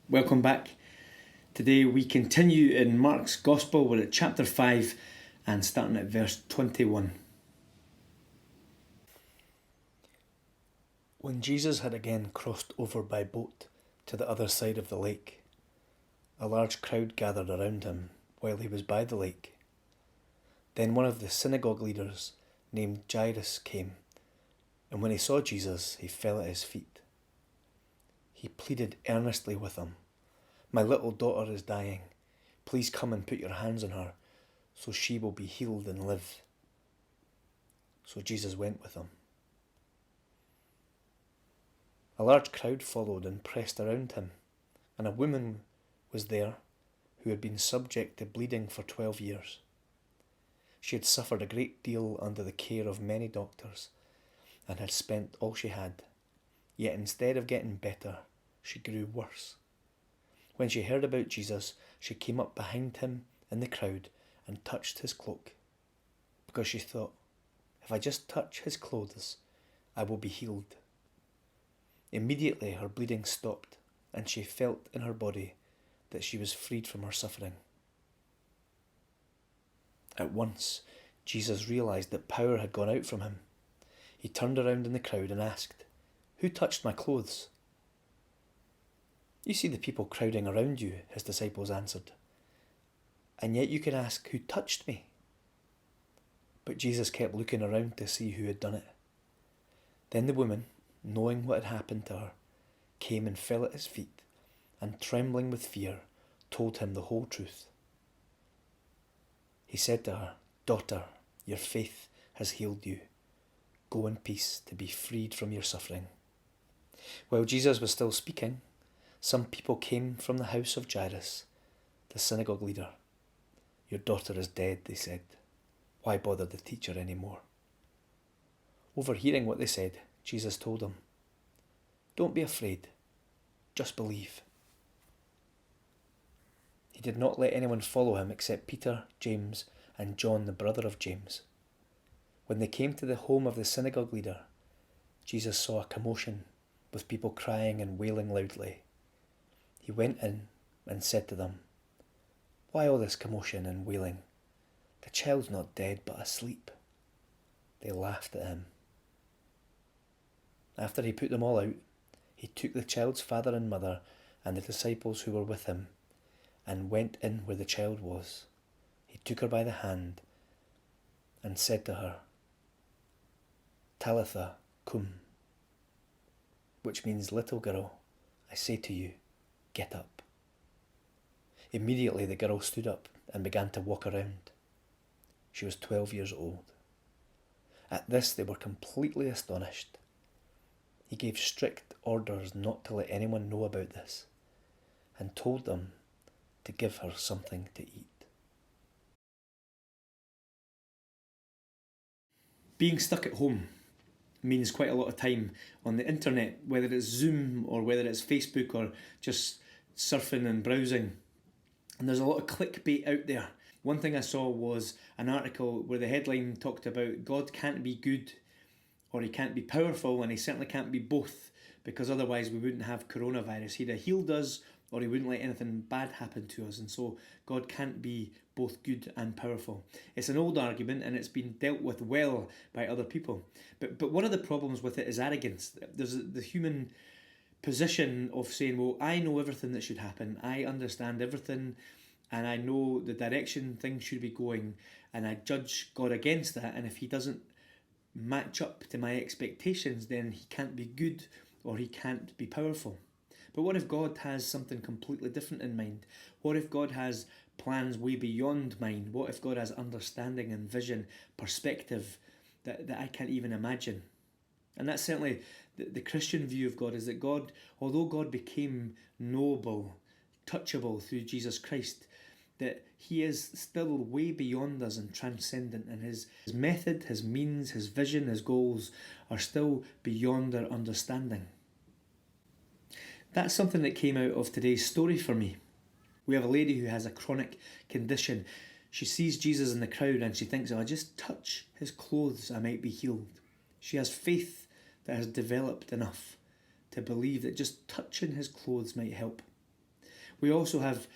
Welcome back. Today we continue in Mark's Gospel. We're at chapter 5 and starting at verse 21. When Jesus had again crossed over by boat to the other side of the lake, a large crowd gathered around him while he was by the lake. Then one of the synagogue leaders named Jairus came, and when he saw Jesus, he fell at his feet. He pleaded earnestly with him, "My little daughter is dying. Please come and put your hands on her, so she will be healed and live." So Jesus went with him. A large crowd followed and pressed around him, and a woman was there who had been subject to bleeding for 12 years. She had suffered a great deal under the care of many doctors and had spent all she had. Yet instead of getting better, she grew worse. When she heard about Jesus, she came up behind him in the crowd and touched his cloak, because she thought, "If I just touch his clothes, I will be healed." Immediately her bleeding stopped, and she felt in her body that she was freed from her suffering. At once, Jesus realized that power had gone out from him. He turned around in the crowd and asked, "Who touched my clothes?" "You see the people crowding around you," his disciples answered, "and yet you can ask, 'Who touched me?'" But Jesus kept looking around to see who had done it. Then the woman, knowing what had happened to her, came and fell at his feet, and trembling with fear, told him the whole truth. He said to her, "Daughter, your faith has healed you. Go in peace to be freed from your suffering." While Jesus was still speaking, some people came from the house of Jairus, the synagogue leader. "Your daughter is dead," they said. "Why bother the teacher anymore?" Overhearing what they said, Jesus told them, "Don't be afraid, just believe." He did not let anyone follow him except Peter, James, and John, the brother of James. When they came to the home of the synagogue leader, Jesus saw a commotion with people crying and wailing loudly. He went in and said to them, "Why all this commotion and wailing? The child's not dead but asleep." They laughed at him. After he put them all out, he took the child's father and mother and the disciples who were with him and went in where the child was. He took her by the hand and said to her, "Talitha cum," which means, "Little girl, I say to you, get up." Immediately the girl stood up and began to walk around. She was 12 years old. At this they were completely astonished. He gave strict orders not to let anyone know about this and told them to give her something to eat. Being stuck at home means quite a lot of time on the internet, whether it's Zoom or whether it's Facebook or just surfing and browsing. And there's a lot of clickbait out there. One thing I saw was an article where the headline talked about God can't be good or he can't be powerful, and he certainly can't be both, because otherwise we wouldn't have coronavirus. He'd have healed us or he wouldn't let anything bad happen to us, and so God can't be both good and powerful. It's an old argument and it's been dealt with well by other people. But one of the problems with it is arrogance. There's the human position of saying, well, I know everything that should happen, I understand everything, and I know the direction things should be going, and I judge God against that, and if he doesn't match up to my expectations, then he can't be good or he can't be powerful. But what if God has something completely different in mind? What if God has plans way beyond mine? What if God has understanding and vision, perspective that I can't even imagine? And that's certainly the Christian view of God, is that God, although God became knowable, touchable through Jesus Christ, that he is still way beyond us and transcendent, and his method, his means, his vision, his goals are still beyond our understanding. That's something that came out of today's story for me. We have a lady who has a chronic condition. She sees Jesus in the crowd and she thinks, "If I just touch his clothes, I might be healed." She has faith that has developed enough to believe that just touching his clothes might help. We also have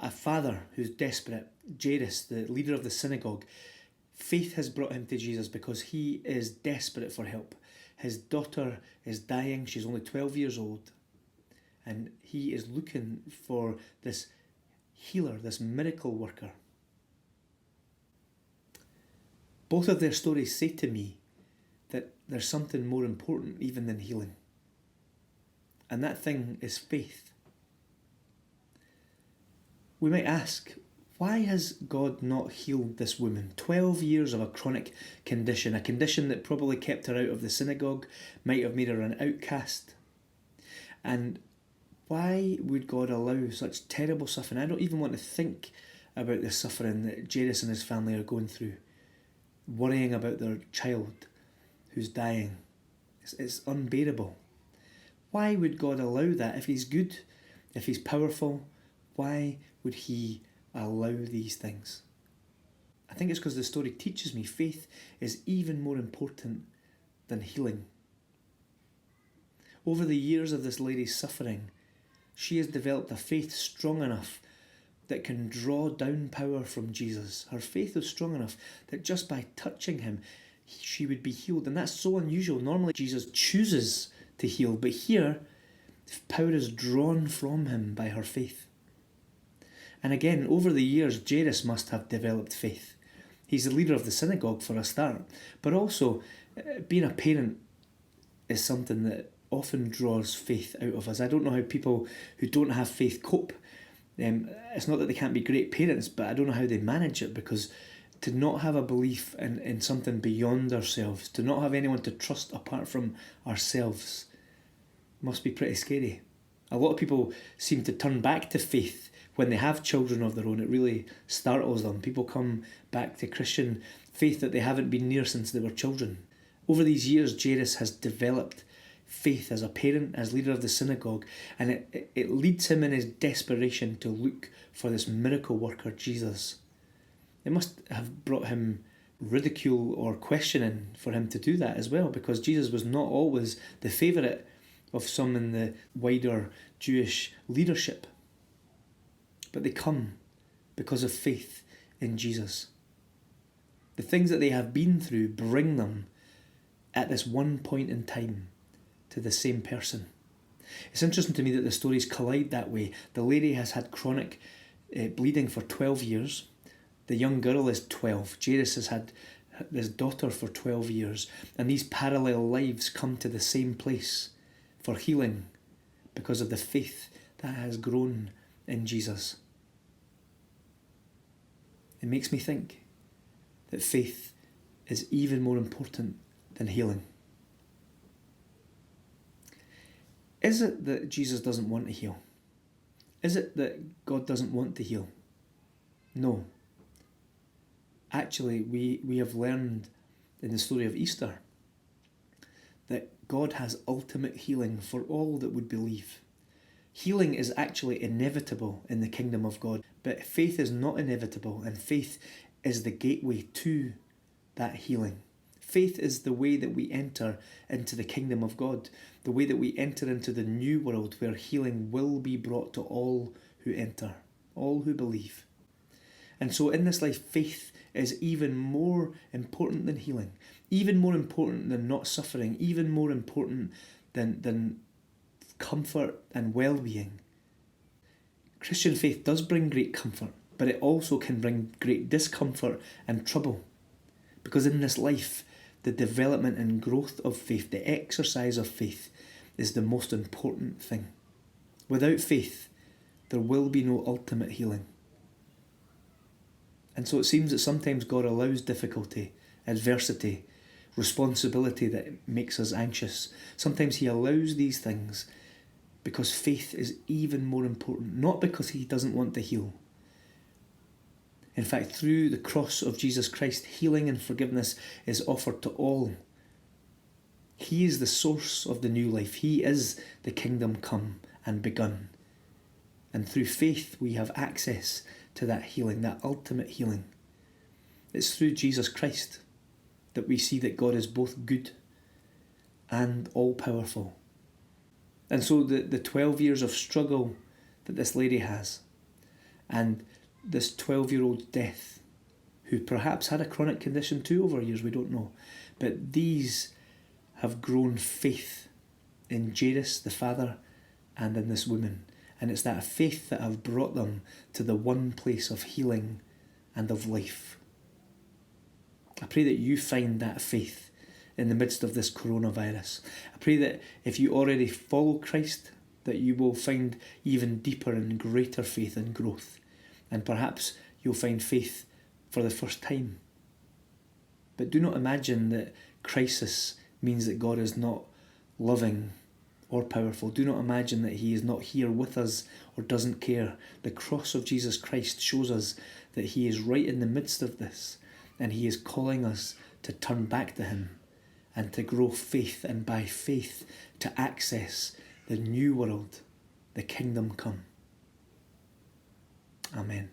a father who's desperate, Jairus, the leader of the synagogue. Faith has brought him to Jesus because he is desperate for help. His daughter is dying, she's only 12 years old, and he is looking for this healer, this miracle worker. Both of their stories say to me that there's something more important even than healing. And that thing is faith. We might ask, why has God not healed this woman? 12 years of a chronic condition, a condition that probably kept her out of the synagogue, might have made her an outcast. And why would God allow such terrible suffering? I don't even want to think about the suffering that Jairus and his family are going through, worrying about their child who's dying. It's unbearable. Why would God allow that? If he's good, if he's powerful, why would he allow these things? I think it's because the story teaches me faith is even more important than healing. Over the years of this lady's suffering, she has developed a faith strong enough that can draw down power from Jesus. Her faith is strong enough that just by touching him, she would be healed. And that's so unusual. Normally Jesus chooses to heal, but here power is drawn from him by her faith. And again, over the years, Jairus must have developed faith. He's the leader of the synagogue for a start, but also being a parent is something that often draws faith out of us. I don't know how people who don't have faith cope. It's not that they can't be great parents, but I don't know how they manage it, because to not have a belief in something beyond ourselves, to not have anyone to trust apart from ourselves, must be pretty scary. A lot of people seem to turn back to faith when they have children of their own. It really startles them. People come back to Christian faith that they haven't been near since they were children. Over these years, Jairus has developed faith as a parent, as leader of the synagogue, and it leads him in his desperation to look for this miracle worker, Jesus. It must have brought him ridicule or questioning for him to do that as well, because Jesus was not always the favourite of some in the wider Jewish leadership. But they come because of faith in Jesus. The things that they have been through bring them at this one point in time to the same person. It's interesting to me that the stories collide that way. The lady has had chronic bleeding for 12 years. The young girl is 12. Jairus has had this daughter for 12 years. And these parallel lives come to the same place for healing because of the faith that has grown in Jesus. It makes me think that faith is even more important than healing. Is it that Jesus doesn't want to heal? Is it that God doesn't want to heal? No. Actually, we have learned in the story of Easter that God has ultimate healing for all that would believe. Healing is actually inevitable in the kingdom of God, but faith is not inevitable, and faith is the gateway to that healing. Faith is the way that we enter into the kingdom of God, the way that we enter into the new world where healing will be brought to all who enter, all who believe. And so in this life, faith is even more important than healing, even more important than not suffering, even more important than comfort and well-being. Christian faith does bring great comfort, but it also can bring great discomfort and trouble. Because in this life, the development and growth of faith, the exercise of faith, is the most important thing. Without faith, there will be no ultimate healing. And so it seems that sometimes God allows difficulty, adversity, responsibility that makes us anxious. Sometimes he allows these things because faith is even more important, not because he doesn't want to heal. In fact, through the cross of Jesus Christ, healing and forgiveness is offered to all. He is the source of the new life. He is the kingdom come and begun. And through faith, we have access to that healing, that ultimate healing. It's through Jesus Christ that we see that God is both good and all-powerful. And so the 12 years of struggle that this lady has, and this 12-year-old death, who perhaps had a chronic condition too over years, we don't know. But these have grown faith in Jairus, the father, and in this woman. And it's that faith that have brought them to the one place of healing and of life. I pray that you find that faith in the midst of this coronavirus. I pray that if you already follow Christ, that you will find even deeper and greater faith and growth. And perhaps you'll find faith for the first time. But do not imagine that crisis means that God is not loving or powerful. Do not imagine that he is not here with us or doesn't care. The cross of Jesus Christ shows us that he is right in the midst of this, and he is calling us to turn back to him and to grow faith, and by faith to access the new world, the kingdom come. Amen.